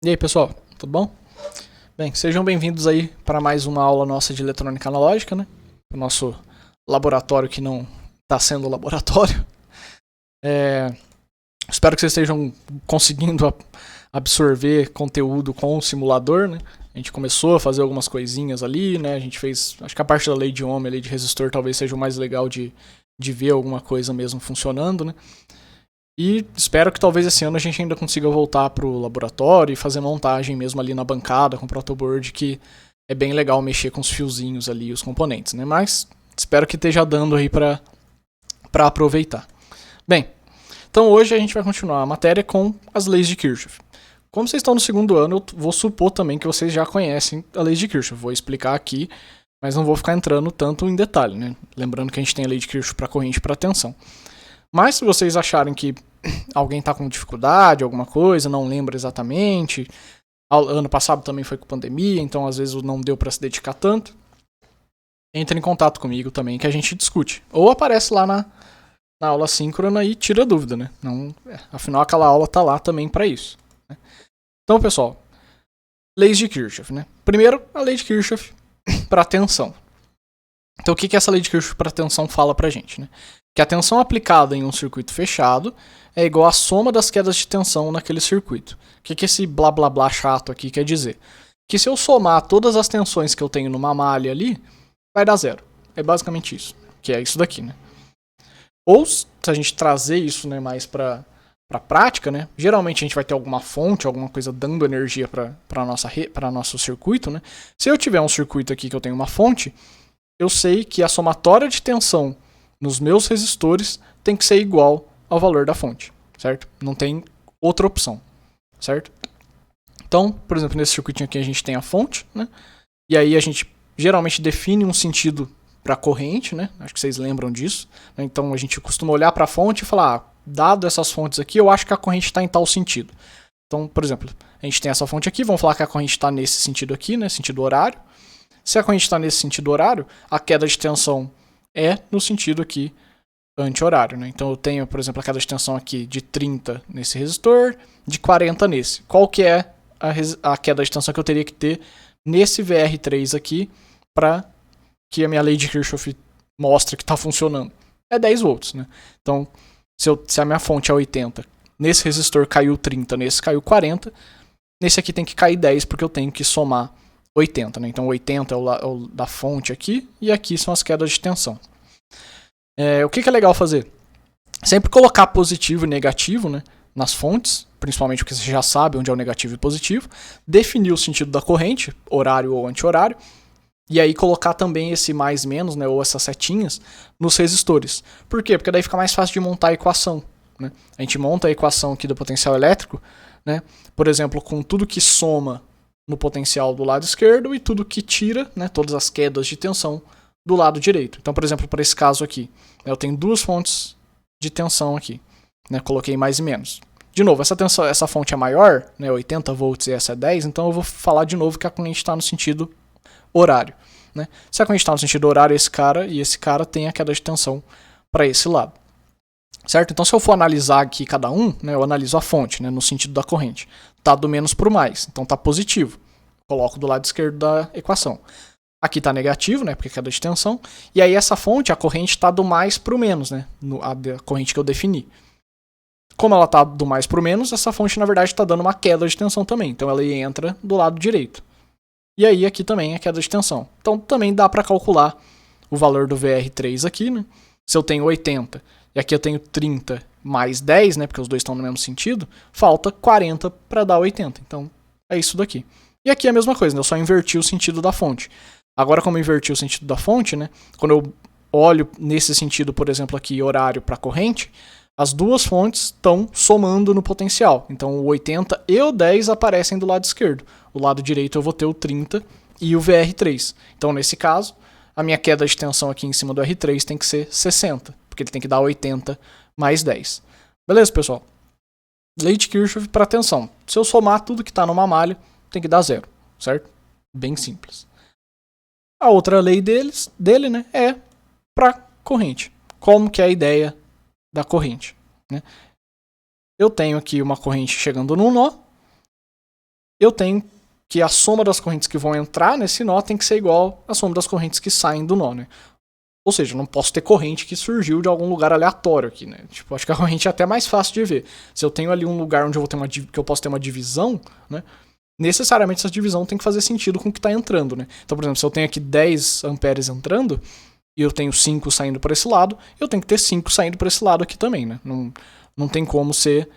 E aí, pessoal, tudo bom? Bem, sejam bem-vindos aí para mais uma aula nossa de eletrônica analógica, né? O nosso laboratório que não está sendo laboratório. Espero que vocês estejam conseguindo absorver conteúdo com o simulador, né? A gente começou a fazer algumas coisinhas ali, né? A gente fez, acho que a parte da lei de ohm e a lei de resistor talvez seja o mais legal de ver alguma coisa mesmo funcionando, né? E espero que talvez esse ano a gente ainda consiga voltar pro laboratório e fazer montagem mesmo ali na bancada com o protoboard, que é bem legal mexer com os fiozinhos ali, os componentes, né? Mas espero que esteja dando aí para aproveitar. Bem, então hoje a gente vai continuar a matéria com as leis de Kirchhoff. Como vocês estão no segundo ano, eu vou supor também que vocês já conhecem a lei de Kirchhoff. Vou explicar aqui, mas não vou ficar entrando tanto em detalhe, né? Lembrando que a gente tem a lei de Kirchhoff para corrente e para tensão. Mas se vocês acharem que alguém está com dificuldade, alguma coisa, não lembra exatamente, ano passado também foi com pandemia, então às vezes não deu para se dedicar tanto, entre em contato comigo também que a gente discute. Ou aparece lá na aula síncrona e tira dúvida, né? Não, afinal, aquela aula tá lá também para isso. Né? Então, pessoal, leis de Kirchhoff, né? Primeiro, a lei de Kirchhoff para tensão. Então, o que essa lei de Kirchhoff para tensão fala pra gente, né? Que a tensão aplicada em um circuito fechado é igual à soma das quedas de tensão naquele circuito. O que esse blá blá blá chato aqui quer dizer? Que se eu somar todas as tensões que eu tenho numa malha ali, vai dar zero. É basicamente isso. Que é isso daqui, né? Ou se a gente trazer isso, né, mais para prática, né? Geralmente a gente vai ter alguma fonte, alguma coisa dando energia para nosso circuito, né? Se eu tiver um circuito aqui que eu tenho uma fonte, eu sei que a somatória de tensão nos meus resistores tem que ser igual ao valor da fonte, certo? Não tem outra opção, certo? Então, por exemplo, nesse circuitinho aqui a gente tem a fonte, né? E aí a gente geralmente define um sentido para a corrente, né? Acho que vocês lembram disso. Né? Então a gente costuma olhar para a fonte e falar, dado essas fontes aqui, eu acho que a corrente está em tal sentido. Então, por exemplo, a gente tem essa fonte aqui, vamos falar que a corrente está nesse sentido aqui, né? Sentido horário. Se a corrente está nesse sentido horário, a queda de tensão é no sentido aqui anti-horário. Né? Então eu tenho, por exemplo, a queda de tensão aqui de 30 nesse resistor, de 40 nesse. Qual que é a queda de tensão que eu teria que ter nesse VR3 aqui para que a minha lei de Kirchhoff mostre que está funcionando? É 10 volts. Né? Então, se a minha fonte é 80, nesse resistor caiu 30, nesse caiu 40, nesse aqui tem que cair 10 porque eu tenho que somar 80, né? Então 80 é o da fonte aqui, e aqui são as quedas de tensão. O que é legal fazer? Sempre colocar positivo e negativo, né, nas fontes, principalmente porque você já sabe onde é o negativo e positivo, definir o sentido da corrente, horário ou anti-horário, e aí colocar também esse mais menos, né, ou essas setinhas, nos resistores. Por quê? Porque daí fica mais fácil de montar a equação. Né? A gente monta a equação aqui do potencial elétrico, né, por exemplo, com tudo que soma no potencial do lado esquerdo e tudo que tira, né, todas as quedas de tensão do lado direito. Então, por exemplo, para esse caso aqui, eu tenho duas fontes de tensão aqui, né, coloquei mais e menos. De novo, essa fonte é maior, né, 80 volts e essa é 10, então eu vou falar de novo que a corrente está no sentido horário. Né? Se a corrente está no sentido horário, esse cara tem a queda de tensão para esse lado. Certo? Então, se eu for analisar aqui cada um, né, eu analiso a fonte, né, no sentido da corrente. Tá do menos para o mais, então tá positivo. Coloco do lado esquerdo da equação. Aqui tá negativo, né, porque é queda de tensão. E aí essa fonte, a corrente está do mais para o menos, né, a corrente que eu defini. Como ela tá do mais para o menos, essa fonte na verdade está dando uma queda de tensão também. Então ela entra do lado direito. E aí aqui também é queda de tensão. Então também dá para calcular o valor do VR3 aqui, né? Se eu tenho 80 e aqui eu tenho 30 mais 10, né, porque os dois estão no mesmo sentido, falta 40 para dar 80. Então, é isso daqui. E aqui é a mesma coisa, né? Eu só inverti o sentido da fonte. Agora, como eu inverti o sentido da fonte, né, quando eu olho nesse sentido, por exemplo, aqui, horário para corrente, as duas fontes estão somando no potencial. Então, o 80 e o 10 aparecem do lado esquerdo. O lado direito eu vou ter o 30 e o VR3. Então, nesse caso, a minha queda de tensão aqui em cima do R3 tem que ser 60, porque ele tem que dar 80 mais 10. Beleza, pessoal? Lei de Kirchhoff para tensão. Se eu somar tudo que está numa malha, tem que dar zero, certo? Bem simples. A outra lei dele, né, é para corrente. Como que é a ideia da corrente? Né? Eu tenho aqui uma corrente chegando num nó, eu tenho que a soma das correntes que vão entrar nesse nó tem que ser igual à soma das correntes que saem do nó, né? Ou seja, eu não posso ter corrente que surgiu de algum lugar aleatório aqui, né? Tipo, acho que a corrente é até mais fácil de ver. Se eu tenho ali um lugar onde que eu posso ter uma divisão, né? Necessariamente essa divisão tem que fazer sentido com o que está entrando, né? Então, por exemplo, se eu tenho aqui 10 amperes entrando e eu tenho 5 saindo para esse lado, eu tenho que ter 5 saindo para esse lado aqui também, né? Não tem como ser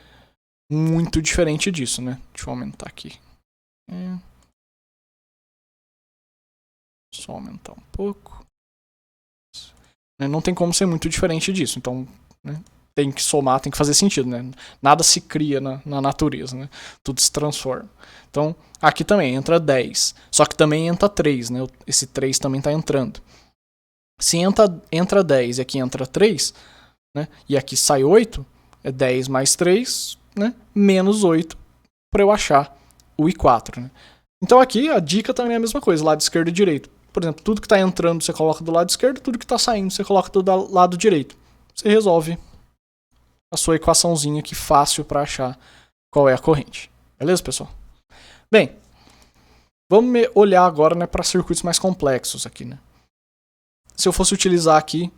muito diferente disso, né? Deixa eu aumentar aqui. Só aumentar um pouco. Não tem como ser muito diferente disso. Então, né, tem que somar, tem que fazer sentido, né? Nada se cria na natureza, né? Tudo se transforma. Então, aqui também entra 10. Só que também entra 3, né? Esse 3 também está entrando. Se entra 10 e aqui entra 3, né? E aqui sai 8, é 10 mais 3, né? Menos 8 para eu achar o I4, né? Então aqui a dica também é a mesma coisa, lado esquerdo e direito. Por exemplo, tudo que está entrando você coloca do lado esquerdo, tudo que está saindo você coloca do lado direito. Você resolve a sua equaçãozinha aqui fácil para achar qual é a corrente. Beleza, pessoal? Bem, vamos olhar agora, né, para circuitos mais complexos aqui, né? Se eu fosse utilizar aqui,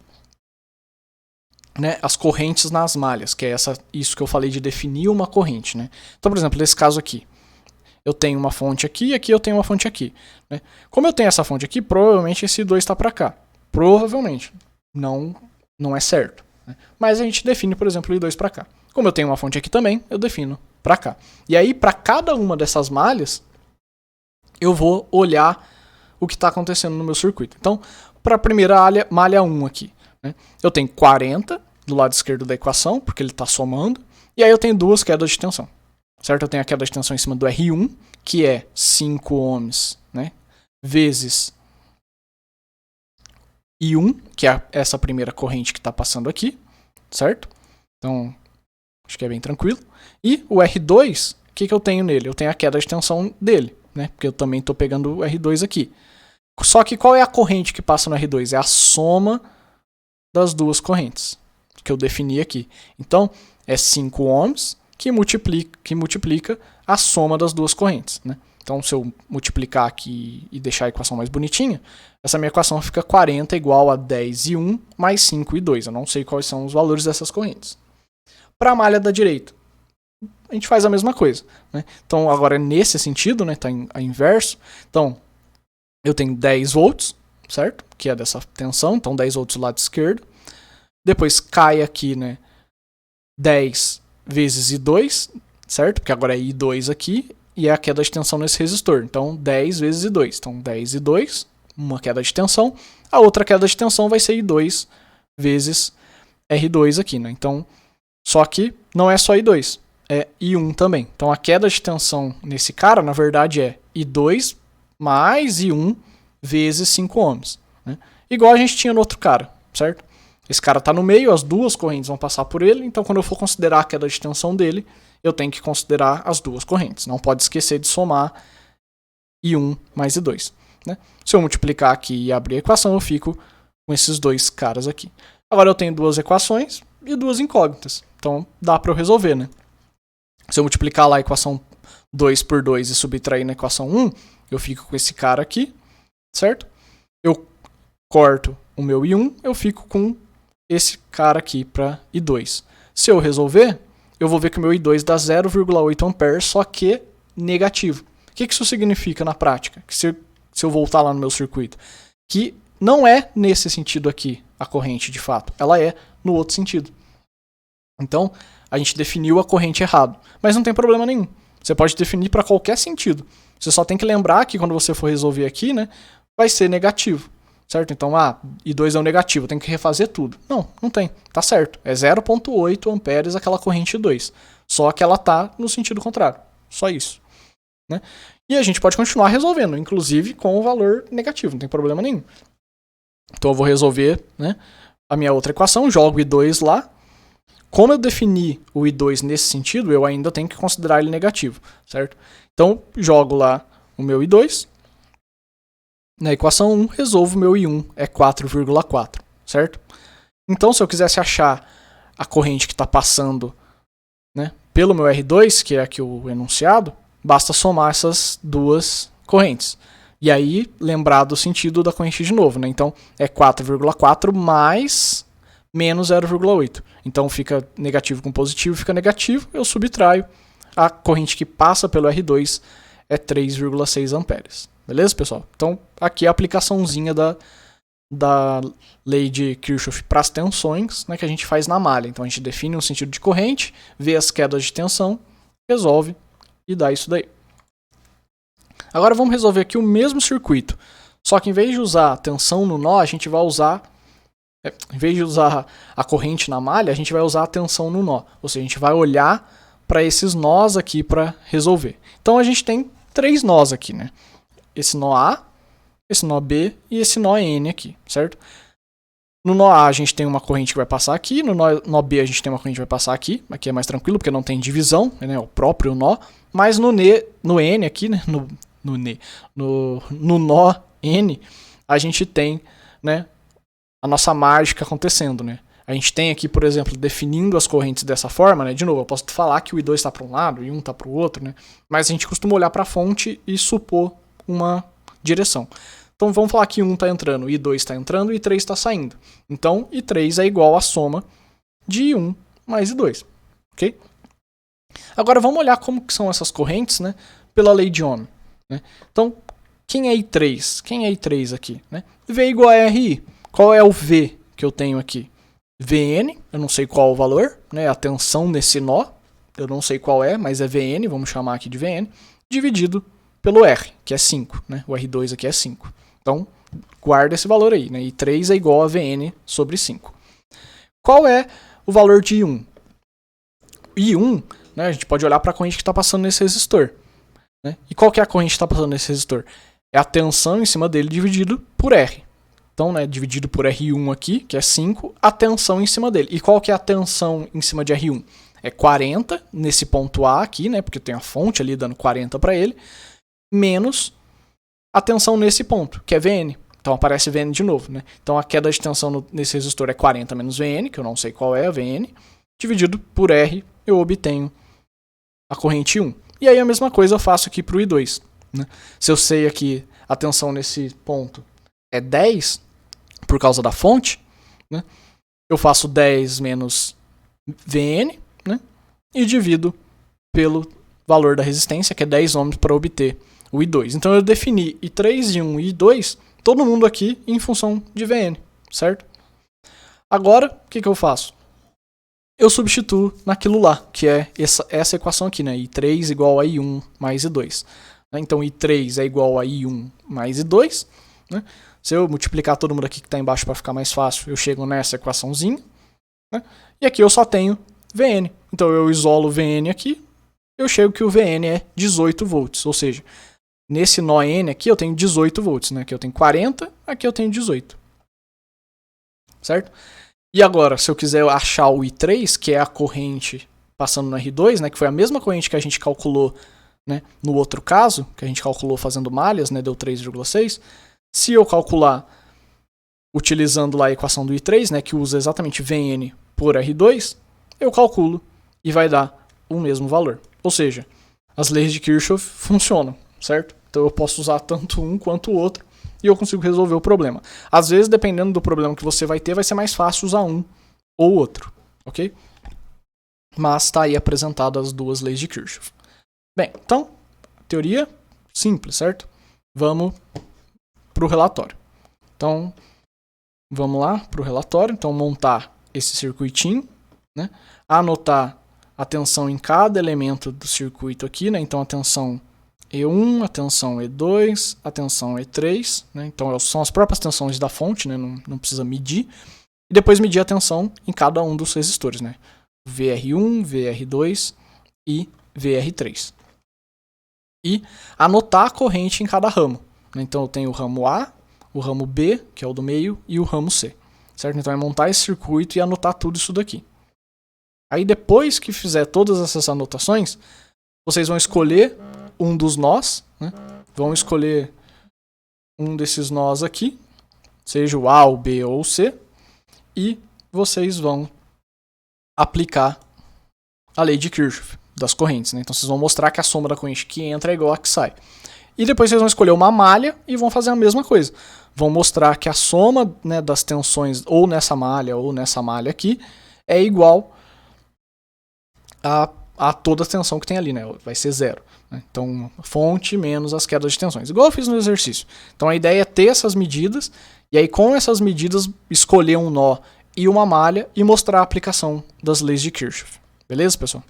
né, as correntes nas malhas, que é isso que eu falei de definir uma corrente, né? Então, por exemplo, nesse caso aqui, eu tenho uma fonte aqui e aqui eu tenho uma fonte aqui, né? Como eu tenho essa fonte aqui, provavelmente esse 2 está para cá. Provavelmente. Não é certo, né? Mas a gente define, por exemplo, o I2 para cá. Como eu tenho uma fonte aqui também, eu defino para cá. E aí, para cada uma dessas malhas, eu vou olhar o que está acontecendo no meu circuito. Então, para a primeira malha 1 aqui, né, eu tenho 40 do lado esquerdo da equação, porque ele está somando, e aí eu tenho duas quedas de tensão. Certo? Eu tenho a queda de tensão em cima do R1, que é 5 ohms, né, vezes I1, que é essa primeira corrente que está passando aqui, certo? Então, acho que é bem tranquilo. E o R2, o que eu tenho nele? Eu tenho a queda de tensão dele, né, porque eu também estou pegando o R2 aqui. Só que qual é a corrente que passa no R2? É a soma das duas correntes que eu defini aqui. Então, é 5 ohms que multiplica a soma das duas correntes, né? Então, se eu multiplicar aqui e deixar a equação mais bonitinha, essa minha equação fica 40 igual a 10 e 1 mais 5 e 2. Eu não sei quais são os valores dessas correntes. Para a malha da direita, a gente faz a mesma coisa, né? Então, agora nesse sentido, né, tá a inverso. Então, eu tenho 10 volts, certo? Que é dessa tensão, então 10 volts do lado esquerdo. Depois cai aqui, né, 10 vezes I2, certo? Porque agora é I2 aqui e é a queda de tensão nesse resistor. Então, 10 vezes I2. Então, 10 I2, uma queda de tensão. A outra queda de tensão vai ser I2 vezes R2 aqui, né? Então, só que não é só I2, é I1 também. Então, a queda de tensão nesse cara, na verdade, é I2 mais I1 vezes 5 ohms, né? Igual a gente tinha no outro cara, certo? Esse cara está no meio, as duas correntes vão passar por ele, então quando eu for considerar a queda de tensão dele, eu tenho que considerar as duas correntes. Não pode esquecer de somar I1 mais I2, né? Se eu multiplicar aqui e abrir a equação, eu fico com esses dois caras aqui. Agora eu tenho duas equações e duas incógnitas, então dá para eu resolver, né? Se eu multiplicar lá a equação 2 por 2 e subtrair na equação 1, eu fico com esse cara aqui, certo? Eu corto o meu I1, eu fico com esse cara aqui para I2. Se eu resolver, eu vou ver que o meu I2 dá 0,8 amperes, só que negativo. O que isso significa na prática? Que se eu voltar lá no meu circuito, que não é nesse sentido aqui a corrente de fato, ela é no outro sentido. Então, a gente definiu a corrente errado, mas não tem problema nenhum. Você pode definir para qualquer sentido. Você só tem que lembrar que quando você for resolver aqui, né, vai ser negativo. Certo? Então, I2 é um negativo, tem que refazer tudo. Não tem. Tá certo. É 0,8 amperes aquela corrente 2. Só que ela tá no sentido contrário. Só isso, né? E a gente pode continuar resolvendo, inclusive com o valor negativo, não tem problema nenhum. Então eu vou resolver, né, a minha outra equação, jogo I2 lá. Como eu defini o I2 nesse sentido, eu ainda tenho que considerar ele negativo, certo? Então, jogo lá o meu I2. Na equação 1, resolvo o meu I1, é 4,4, certo? Então, se eu quisesse achar a corrente que está passando, né, pelo meu R2, que é aqui o enunciado, basta somar essas duas correntes. E aí, lembrar do sentido da corrente de novo, né? Então, é 4,4 mais menos 0,8. Então, fica negativo com positivo, fica negativo, eu subtraio. A corrente que passa pelo R2 é 3,6 amperes. Beleza, pessoal? Então, aqui é a aplicaçãozinha da lei de Kirchhoff para as tensões, né, que a gente faz na malha. Então, a gente define um sentido de corrente, vê as quedas de tensão, resolve e dá isso daí. Agora vamos resolver aqui o mesmo circuito, só que em vez de usar a tensão no nó, a gente vai usar, em vez de usar a corrente na malha, a gente vai usar a tensão no nó. Ou seja, a gente vai olhar para esses nós aqui para resolver. Então a gente tem 3 nós aqui, né? Esse nó A, esse nó B e esse nó N aqui, certo? No nó A a gente tem uma corrente que vai passar aqui, no nó B a gente tem uma corrente que vai passar aqui. Aqui é mais tranquilo porque não tem divisão, né? O próprio nó. Mas no N aqui, né? No nó N, a gente tem, né, a nossa mágica acontecendo, né? A gente tem aqui, por exemplo, definindo as correntes dessa forma, né? De novo, eu posso falar que o I2 está para um lado e o I1 está para o outro, né? Mas a gente costuma olhar para a fonte e supor uma direção. Então vamos falar que I1 está entrando, I2 está entrando e I3 está saindo. Então I3 é igual à soma de I1 mais I2, ok? Agora vamos olhar como que são essas correntes, né? Pela lei de Ohm, né? Então, quem é I3? Quem é I3 aqui, né? V igual a RI. Qual é o V que eu tenho aqui? Vn, eu não sei qual o valor, né? A tensão nesse nó, eu não sei qual é, mas é Vn, vamos chamar aqui de Vn, dividido pelo R, que é 5, né? O R2 aqui é 5. Então, guarda esse valor aí, né? I3 é igual a Vn sobre 5. Qual é o valor de I1? I1, né, a gente pode olhar para a corrente que está passando nesse resistor, né? E qual que é a corrente que está passando nesse resistor? É a tensão em cima dele dividido por R. Então, né, dividido por R1 aqui, que é 5, a tensão em cima dele. E qual que é a tensão em cima de R1? É 40 nesse ponto A aqui, né, porque tem a fonte ali dando 40 para ele, menos a tensão nesse ponto, que é Vn. Então aparece Vn de novo, né? Então a queda de tensão nesse resistor é 40 menos Vn, que eu não sei qual é a Vn, dividido por R, eu obtenho a corrente 1. E aí a mesma coisa eu faço aqui para o I2, né? Se eu sei aqui a tensão nesse ponto é 10, por causa da fonte, né? Eu faço 10 menos Vn, né? E divido pelo valor da resistência, que é 10 ohms, para obter o I2. Então eu defini I3, I1 e I2, todo mundo aqui em função de Vn, certo? Agora, o que eu faço? Eu substituo naquilo lá, que é essa equação aqui, né? I3 igual a I1 mais I2. Então I3 é igual a I1 mais I2, né? Se eu multiplicar todo mundo aqui que está embaixo para ficar mais fácil, eu chego nessa equaçãozinha, né? E aqui eu só tenho Vn. Então eu isolo Vn aqui, eu chego que o Vn é 18 volts. Ou seja, nesse nó N aqui eu tenho 18 volts, né? Aqui eu tenho 40, aqui eu tenho 18. Certo? E agora, se eu quiser achar o I3, que é a corrente passando no R2, né? Que foi a mesma corrente que a gente calculou, né, no outro caso, que a gente calculou fazendo malhas, né? Deu 3,6. Se eu calcular utilizando lá a equação do I3, né, que usa exatamente Vn por R2, eu calculo e vai dar o mesmo valor. Ou seja, as leis de Kirchhoff funcionam, certo? Então eu posso usar tanto um quanto o outro e eu consigo resolver o problema. Às vezes, dependendo do problema que você vai ter, vai ser mais fácil usar um ou outro, ok? Mas está aí apresentado as duas leis de Kirchhoff. Bem, então, teoria simples, certo? Vamos para o relatório. Então, vamos lá para o relatório. Então, montar esse circuitinho, né? Anotar a tensão em cada elemento do circuito aqui, né? Então, a tensão E1, a tensão E2, a tensão E3, né? Então, são as próprias tensões da fonte, né? Não precisa medir. E depois medir a tensão em cada um dos resistores, né? VR1, VR2 e VR3. E anotar a corrente em cada ramo. Então eu tenho o ramo A, o ramo B, que é o do meio, e o ramo C. Certo? Então é montar esse circuito e anotar tudo isso daqui. Aí depois que fizer todas essas anotações, vocês vão escolher um dos nós, né? Vão escolher um desses nós aqui, seja o A, o B ou o C, e vocês vão aplicar a lei de Kirchhoff. das correntes, né? Então vocês vão mostrar que a soma da corrente que entra é igual a que sai. E depois vocês vão escolher uma malha e vão fazer a mesma coisa. Vão mostrar que a soma, né, das tensões ou nessa malha aqui é igual a toda a tensão que tem ali, né? Vai ser zero. Né? Então, fonte menos as quedas de tensões. Igual eu fiz no exercício. Então a ideia é ter essas medidas e aí com essas medidas escolher um nó e uma malha e mostrar a aplicação das leis de Kirchhoff. Beleza, pessoal?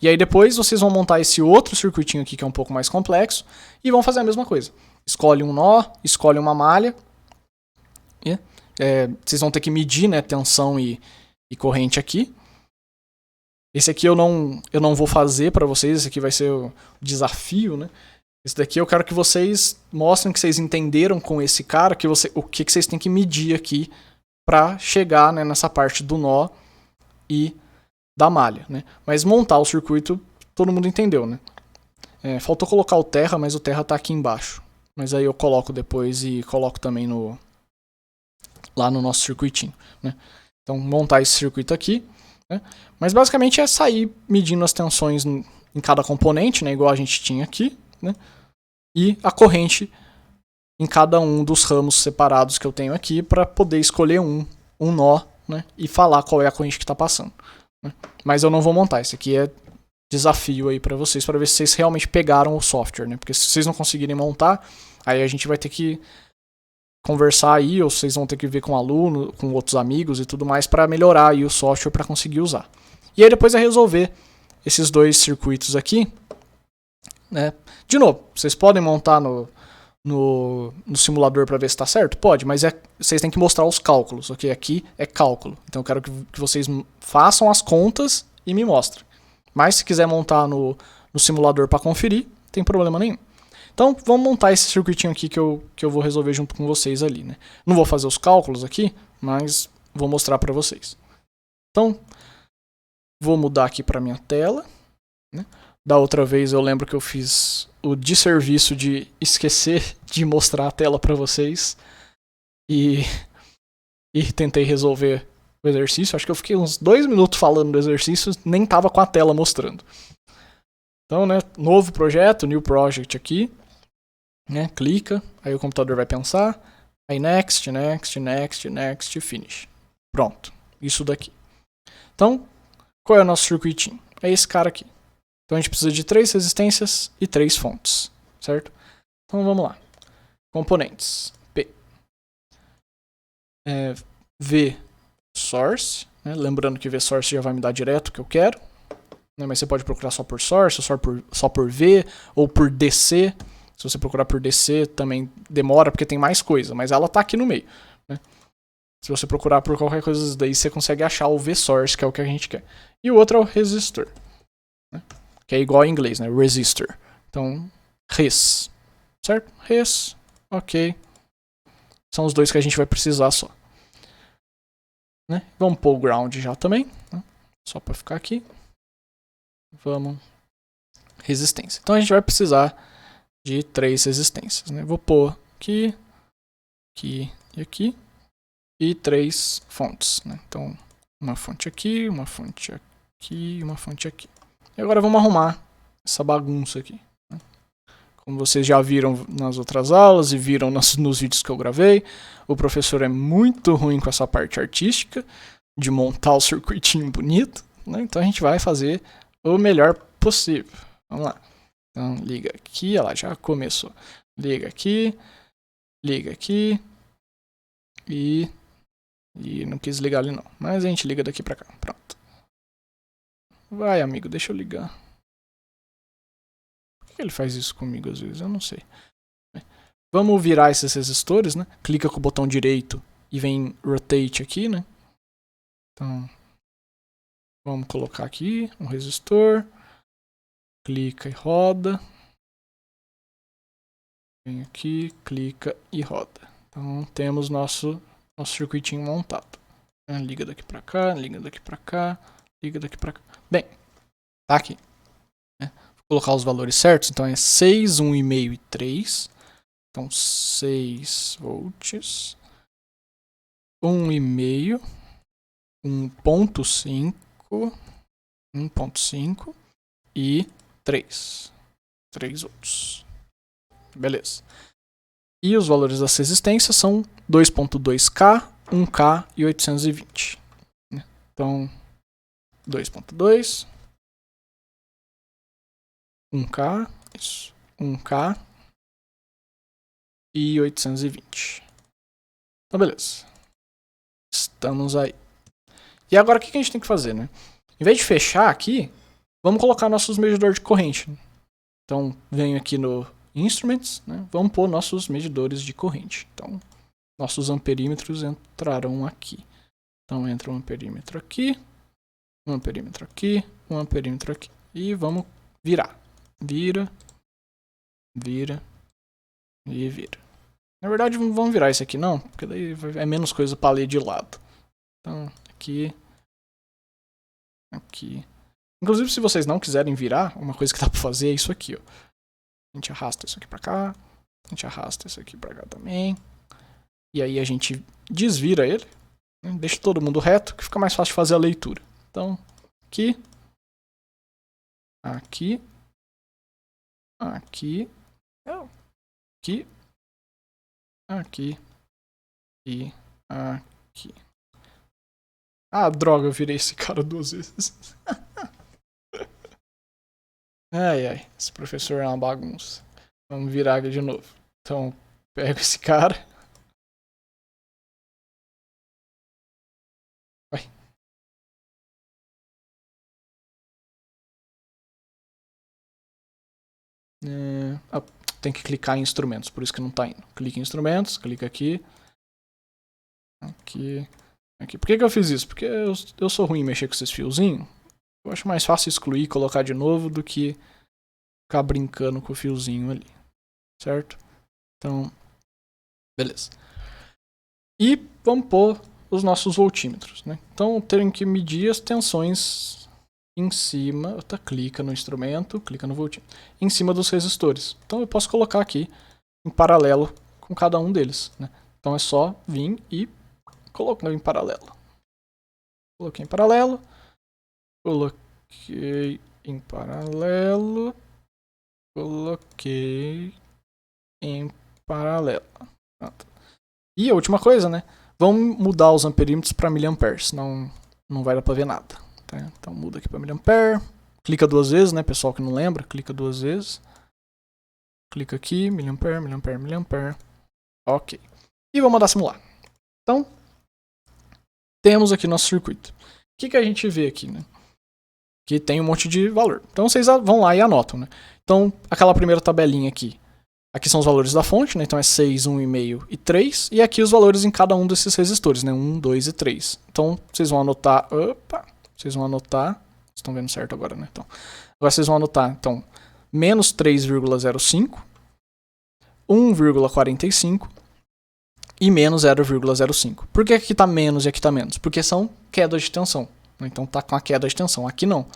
E aí depois vocês vão montar esse outro circuitinho aqui que é um pouco mais complexo e vão fazer a mesma coisa. Escolhe um nó, escolhe uma malha. E, vocês vão ter que medir, né, tensão e corrente aqui. Esse aqui eu não vou fazer para vocês, esse aqui vai ser o desafio, né? Esse daqui eu quero que vocês mostrem que vocês entenderam com esse cara o que vocês têm que medir aqui para chegar, né, nessa parte do nó e da malha, né? Mas montar o circuito todo mundo entendeu, né? Faltou colocar o terra, mas o terra tá aqui embaixo. Mas aí eu coloco depois e coloco também lá no nosso circuitinho, né? Então montar esse circuito aqui, né? Mas basicamente é sair medindo as tensões em cada componente, né? Igual a gente tinha aqui, né? E a corrente em cada um dos ramos separados que eu tenho aqui para poder escolher um nó, né? E falar qual é a corrente que está passando. Mas eu não vou montar, esse aqui é desafio aí para vocês ver se vocês realmente pegaram o software, né? Porque se vocês não conseguirem montar, aí a gente vai ter que conversar aí, ou vocês vão ter que ver com o aluno, com outros amigos e tudo mais para melhorar aí o software para conseguir usar. E aí depois é resolver esses dois circuitos aqui, né? De novo, vocês podem montar no simulador para ver se está certo? Pode, mas vocês têm que mostrar os cálculos, ok? Aqui é cálculo. Então eu quero que vocês façam as contas e me mostrem. Mas se quiser montar no simulador para conferir, não tem problema nenhum. Então vamos montar esse circuitinho aqui que eu vou resolver junto com vocês ali, né? Não vou fazer os cálculos aqui, mas vou mostrar para vocês. Então, vou mudar aqui para minha tela, né? Da outra vez eu lembro que eu fiz o desserviço de esquecer de mostrar a tela para vocês e tentei resolver o exercício. Acho que eu fiquei uns 2 minutos falando do exercício, nem tava com a tela mostrando. Então, né, novo projeto, new project aqui, né, clica, aí o computador vai pensar, aí next, next, next, next, finish. Pronto, isso daqui. Então, qual é o nosso circuitinho? É esse cara aqui. Então a gente precisa de 3 resistências e 3 fontes, certo? Então vamos lá. Componentes. P. V source, né? Lembrando que V source já vai me dar direto o que eu quero, né? Mas você pode procurar só por source, só por V ou por DC. Se você procurar por DC também demora porque tem mais coisa, mas ela está aqui no meio, né? Se você procurar por qualquer coisa daí, você consegue achar o V source, que é o que a gente quer. E o outro é o resistor, né? Que é igual em inglês, né? Resistor. Então, res. Certo? Res. Ok. São os dois que a gente vai precisar só. Né? Vamos pôr o ground já também. Né? Só para ficar aqui. Vamos. Resistência. Então a gente vai precisar de 3 resistências. Né? Vou pôr aqui, aqui e aqui. E 3 fontes. Né? Então, uma fonte aqui, uma fonte aqui e uma fonte aqui. E agora vamos arrumar essa bagunça aqui. Né? Como vocês já viram nas outras aulas e viram nos vídeos que eu gravei, o professor é muito ruim com essa parte artística, de montar o circuitinho bonito, né? Então a gente vai fazer o melhor possível. Vamos lá. Então liga aqui, olha lá, já começou. Liga aqui e não quis ligar ali não, mas a gente liga daqui pra cá, pronto. Vai, amigo, deixa eu ligar. Por que ele faz isso comigo às vezes? Eu não sei. Vamos virar esses resistores, né? Clica com o botão direito e vem rotate aqui, né? Então, vamos colocar aqui um resistor. Clica e roda. Vem aqui, clica e roda. Então, temos nosso circuitinho montado. Liga daqui pra cá, liga daqui pra cá, liga daqui pra cá. Bem, tá aqui. Vou colocar os valores certos. Então é 6, 1,5 e 3. Então 6 volts. 1,5. 1,5. 1,5. e 3. 3 volts. Beleza. E os valores das resistências são 2.2K, 1K e 820. Então, 2.2, 1K, isso, 1K e 820. Então, beleza. Estamos aí. E agora o que a gente tem que fazer, né? Em vez de fechar aqui, vamos colocar nossos medidores de corrente. Então, venho aqui no Instruments, né? Vamos pôr nossos medidores de corrente. Então, nossos amperímetros entrarão aqui. Então, entra um amperímetro aqui, um amperímetro aqui, um amperímetro aqui. E vamos virar. Vira, vira e vira. Na verdade, não vamos virar isso aqui não, porque daí é menos coisa para ler de lado. Então, aqui, aqui. Inclusive, se vocês não quiserem virar, uma coisa que dá para fazer é isso aqui, ó. A gente arrasta isso aqui para cá, a gente arrasta isso aqui para cá também. E aí a gente desvira ele, né? Deixa todo mundo reto, que fica mais fácil de fazer a leitura. Então, aqui, aqui, aqui, aqui, aqui e aqui. Ah, droga, eu virei esse cara 2 vezes. Ai, ai, esse professor é uma bagunça. Vamos virar aqui de novo. Então, pego esse cara. Vai. Tem que clicar em instrumentos, por isso que não tá indo. Clica em instrumentos, clica aqui. Aqui. Aqui. Por que eu fiz isso? Porque eu sou ruim em mexer com esses fiozinhos. Eu acho mais fácil excluir e colocar de novo do que ficar brincando com o fiozinho ali. Certo? Então, beleza. E vamos pôr os nossos voltímetros, né? Então, terem que medir as tensões em cima. Clica no instrumento, clica no voltímetro. Em cima dos resistores. Então, eu posso colocar aqui em paralelo com cada um deles, né? Então, é só vir e colocar em paralelo. Coloquei em paralelo. Coloquei em paralelo. Coloquei em paralelo. Pronto. E a última coisa, né? Vamos mudar os amperímetros para miliamperes, senão não vai dar para ver nada. Tá? Então muda aqui para miliampere. Clica 2 vezes, né? Pessoal que não lembra, clica 2 vezes. Clica aqui, miliampere, miliampere, miliampere. Ok. E vamos mandar simular. Então, temos aqui nosso circuito. O que a gente vê aqui, né? Que tem um monte de valor. Então vocês vão lá e anotam, né? Então, aquela primeira tabelinha aqui. Aqui são os valores da fonte, né? Então é 6, 1,5 e 3. E aqui os valores em cada um desses resistores, né? 1, 2 e 3. Então, vocês vão anotar... Opa! Vocês vão anotar... Vocês estão vendo certo agora, né? Então, agora vocês vão anotar, então, menos 3,05, 1,45 e menos 0,05. Por que aqui está menos e aqui está menos? Porque são quedas de tensão. Então tá com a queda de tensão. Aqui não.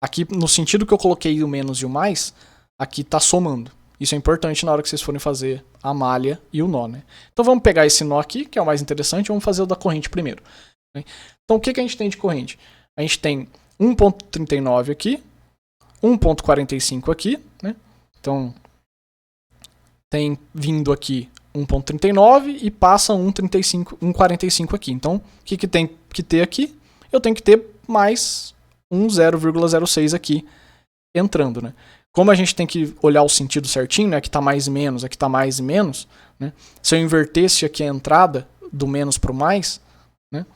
Aqui, no sentido que eu coloquei o menos e o mais, aqui tá somando. Isso é importante na hora que vocês forem fazer a malha e o nó, né? Então vamos pegar esse nó aqui, que é o mais interessante, e vamos fazer o da corrente primeiro. Né? Então o que a gente tem de corrente? A gente tem 1,39 aqui, 1,45 aqui, né? Então tem vindo aqui 1,39 e passa 1,45 aqui. Então o que tem que ter aqui? Eu tenho que ter mais um 0,06 aqui entrando, né? Como a gente tem que olhar o sentido certinho, né? Aqui tá mais e menos, aqui tá mais e menos, né? Se eu invertesse aqui a entrada do menos pro mais, né?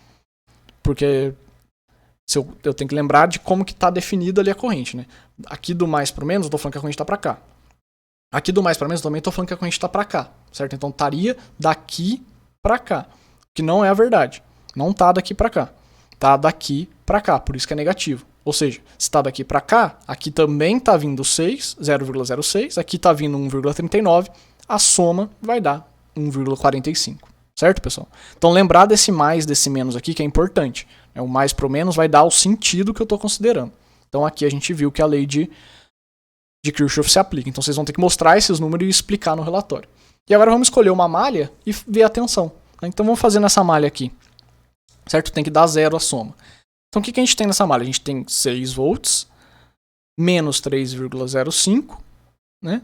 Porque eu tenho que lembrar de como que tá definida ali a corrente, né? Aqui do mais pro menos, eu tô falando que a corrente tá pra cá. Aqui do mais pra menos, eu também tô falando que a corrente tá pra cá, certo? Então estaria daqui pra cá, que não é a verdade. Não tá daqui pra cá. Tá daqui para cá, por isso que é negativo. Ou seja, se está daqui para cá, aqui também está vindo 6, 0,06, aqui está vindo 1,39, a soma vai dar 1,45. Certo, pessoal? Então lembrar desse mais, desse menos aqui, que é importante. O mais pro menos vai dar o sentido que eu estou considerando. Então aqui a gente viu que a lei de Kirchhoff se aplica. Então vocês vão ter que mostrar esses números e explicar no relatório. E agora vamos escolher uma malha e ver a tensão. Então vamos fazer nessa malha aqui. Certo? Tem que dar 0 a soma. Então o que a gente tem nessa malha? A gente tem 6 volts, menos 3,05, né?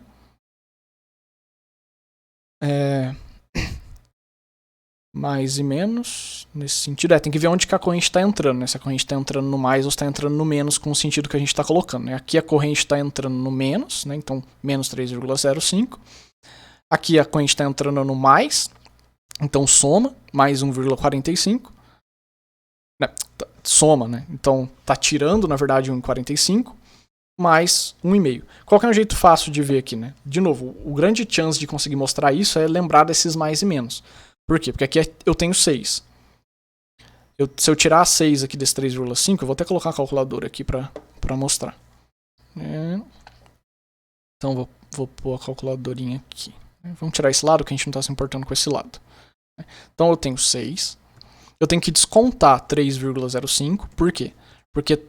Mais e menos, nesse sentido. Tem que ver onde que a corrente está entrando, né? Se a corrente está entrando no mais ou está entrando no menos com o sentido que a gente está colocando, né? Aqui a corrente está entrando no menos, né? Então, menos 3,05. Aqui a corrente está entrando no mais, então soma, mais 1,45. Soma, né? Então, tá tirando, na verdade, 1,45, mais 1,5. Qual que é um jeito fácil de ver aqui, né? De novo, o grande chance de conseguir mostrar isso é lembrar desses mais e menos. Por quê? Porque aqui eu tenho 6. Se eu tirar 6 aqui desse 3,5, eu vou até colocar a calculadora aqui para mostrar. Então vou pôr a calculadorinha aqui. Vamos tirar esse lado que a gente não está se importando com esse lado. Então eu tenho 6. Eu tenho que descontar 3,05. Por quê? Porque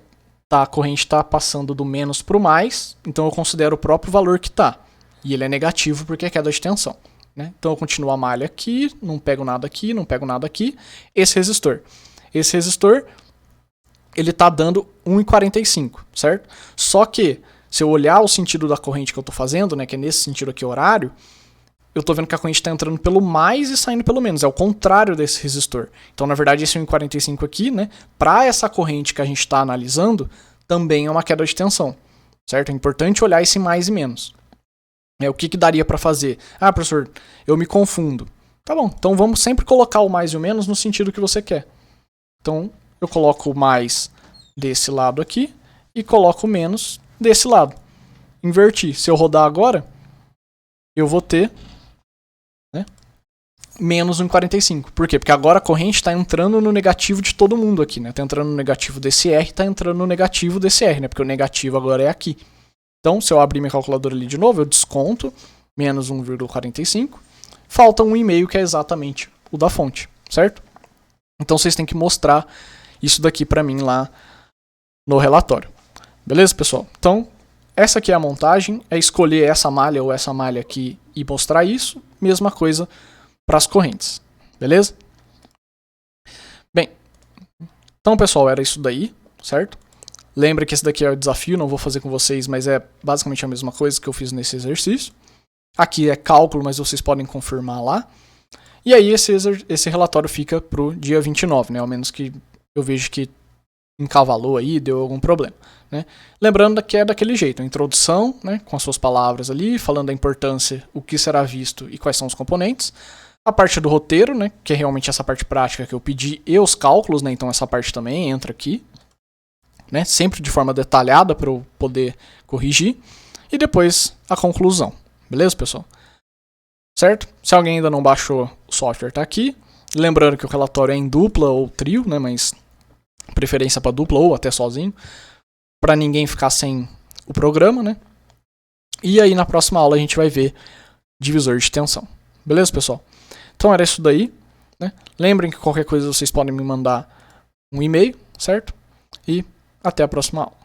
a corrente está passando do menos para o mais, então eu considero o próprio valor que está. E ele é negativo porque é queda de tensão. Né? Então eu continuo a malha aqui, não pego nada aqui, não pego nada aqui. Esse resistor, ele está dando 1,45, certo? Só que, se eu olhar o sentido da corrente que eu estou fazendo, né, que é nesse sentido aqui horário, eu estou vendo que a corrente está entrando pelo mais e saindo pelo menos. É o contrário desse resistor. Então, na verdade, esse 1,45 aqui, né, para essa corrente que a gente está analisando, também é uma queda de tensão, certo? É importante olhar esse mais e menos. O que daria para fazer? Ah, professor, eu me confundo. Tá bom, então vamos sempre colocar o mais e o menos no sentido que você quer. Então, eu coloco o mais desse lado aqui e coloco o menos desse lado. Inverti. Se eu rodar agora, eu vou ter, né, menos 1,45. Por quê? Porque agora a corrente está entrando no negativo de todo mundo aqui, né? Está entrando no negativo desse R, está entrando no negativo desse R, né? Porque o negativo agora é aqui. Então, se eu abrir minha calculadora ali de novo, eu desconto menos 1,45. Falta 1,5, que é exatamente o da fonte, certo? Então, vocês têm que mostrar isso daqui para mim lá no relatório. Beleza, pessoal? Então, essa aqui é a montagem. É escolher essa malha ou essa malha aqui e mostrar isso. Mesma coisa para as correntes. Beleza? Bem, então, pessoal, era isso daí, certo? Lembra que esse daqui é o desafio, não vou fazer com vocês, mas é basicamente a mesma coisa que eu fiz nesse exercício. Aqui é cálculo, mas vocês podem confirmar lá. E aí esse relatório fica para o dia 29, né? Ao menos que eu veja que encavalou aí, deu algum problema. Né? Lembrando que é daquele jeito, a introdução, né, com as suas palavras ali, falando da importância, o que será visto e quais são os componentes. A parte do roteiro, né, que é realmente essa parte prática que eu pedi, e os cálculos, né, então essa parte também entra aqui. Né, sempre de forma detalhada para eu poder corrigir. E depois a conclusão. Beleza, pessoal? Certo? Se alguém ainda não baixou, o software está aqui. Lembrando que o relatório é em dupla ou trio, né, mas preferência para dupla ou até sozinho. Para ninguém ficar sem o programa. Né? E aí na próxima aula a gente vai ver divisor de tensão. Beleza, pessoal? Então era isso daí. Né? Lembrem que qualquer coisa vocês podem me mandar um e-mail, certo? E até a próxima aula.